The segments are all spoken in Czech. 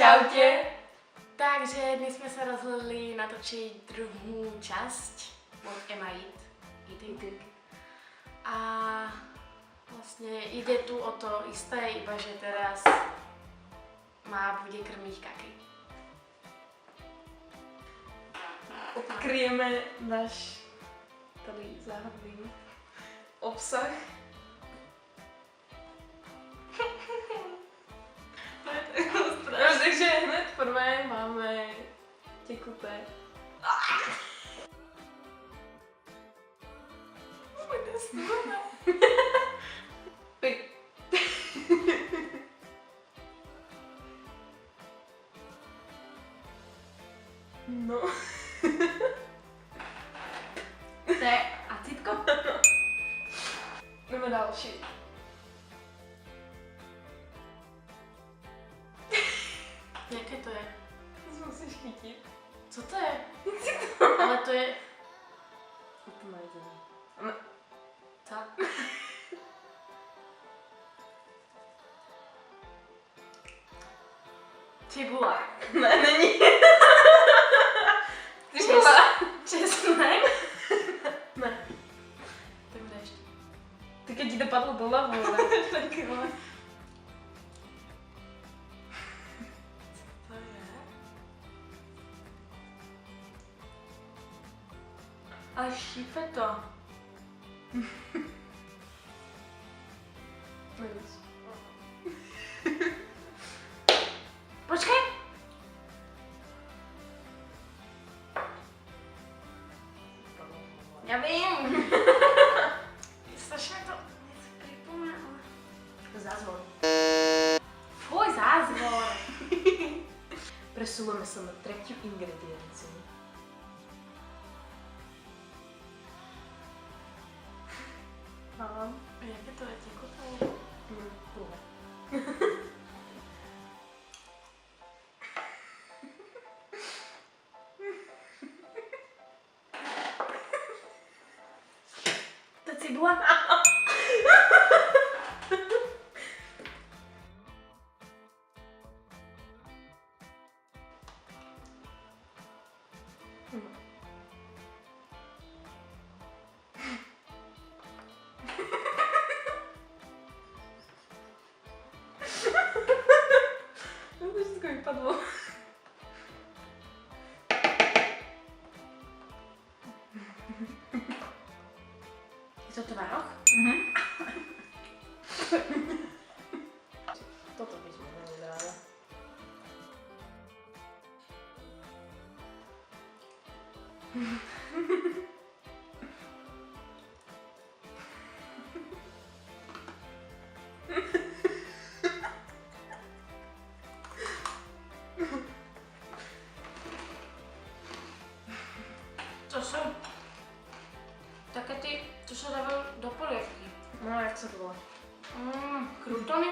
Čautě. Takže my jsme se rozhodli natočit druhou část od Emma Eating. A vlastně jde tu o to isté, iba že teraz bude krmit kaky. Odkryjeme náš tady záhadný obsah. Takže hned prvé máme těkuté. No. To je acitko? Jdeme další. Jaké to je? To musíš chytit. Co to je? Ale to je... To má jediný. Tak. Cibula. Ne, není. Česnek? Ne. Tak kde ještě? Tak ti to padlo do hlavu, ale. Tak jo. Co to je? A šípe to. Nevíš. Počkej! Já vím! Strašně to něco připomínalo. Zázvon. Fuj, zázvon! Presúvame sa na tretiu ingredienciu. A jaké to je tekuté? Druhé. To je cibula? To všechno vypadlo. Je to tvaroh? Toto by sme veľmi ráda. To jsou také ty, co se dávají do polievky. No, jak sa to volá? Krutony?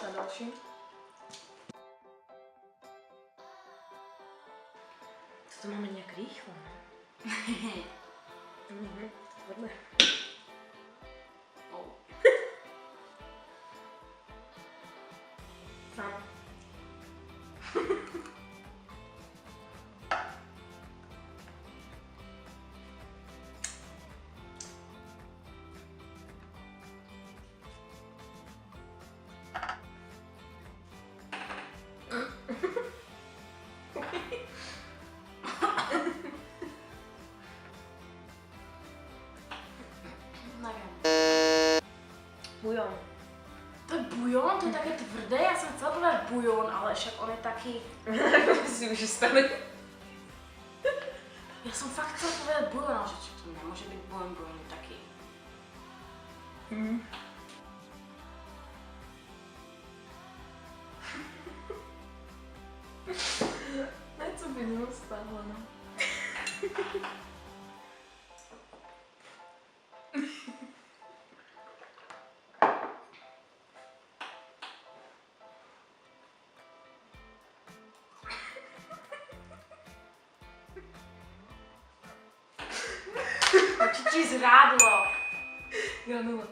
Na další. To máme nějak rýchlo, ne? Vedle. Sám. Nevím. Bujon. To je bujon, to je také tvrdé, já jsem chcela povedat bujon, ale však on je taky... Si už stali. Já jsem fakt chcela povedat bujon, ale že to nemůže být bujon je taky. Něco by mělo stáhlo, no. Oči ti zrádlo. Granula.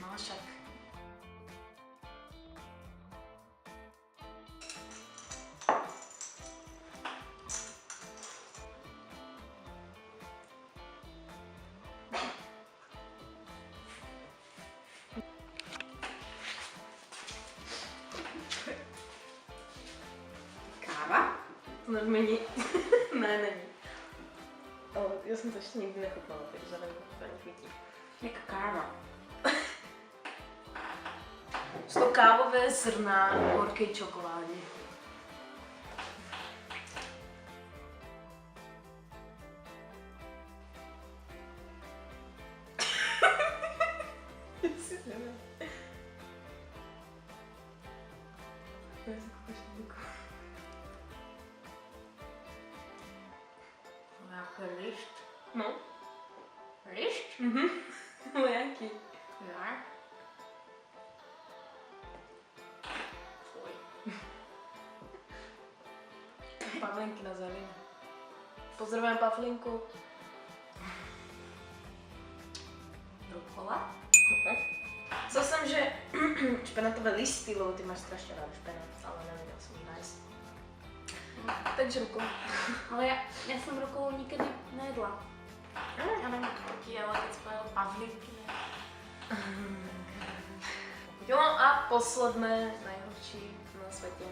No však. Normální. Ne, není. Ale já jsem to ještě nikdy nechutnala, takže nevím, to ani chutí. Jak káva. Jsou to kávové zrna horké čokolády. Nějaký lišt. No. Lišt? Mhm. No jaký? Ja. Fuj. Pavlinky na zeleně. Pozdravujeme Pavlinku. Rukola? Co jsem, že špenátové listy, lebo ty máš strašně rád špenát, ale nevěděl jsem ji nájsť. Takže rukou. Ale já jsem rukolou nikdy nejedla. Já nevím, jak to ti, ale teď spojil pavlíky. Jo a posledné, nejhorší na světě.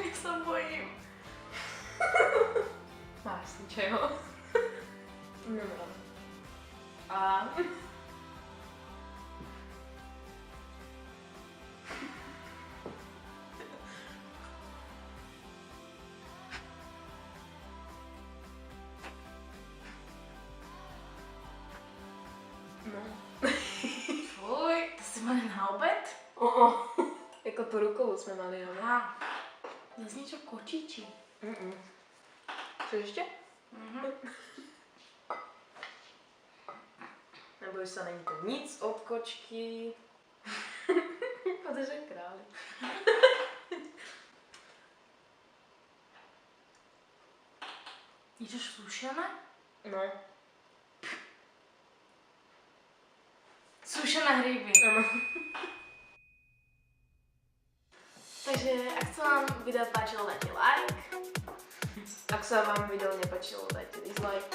Jak se bojím. Máš si čeho? Dobrá. A... No. Fuj, to jsi měl na oběd? Jako tu rukou jsme mali, jo. Aha. Zase něco kočičí. Co ještě? Mhm. Neboj se, není to nic od kočky. Protože králi. Něco sušené? No. Sušené hryby. Ano. Takže, ak sa vám video páčilo, dajte like. Ak sa vám video nepáčilo, dajte dislike.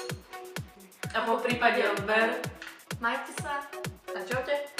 A po prípade odber. Majte sa. A čaute.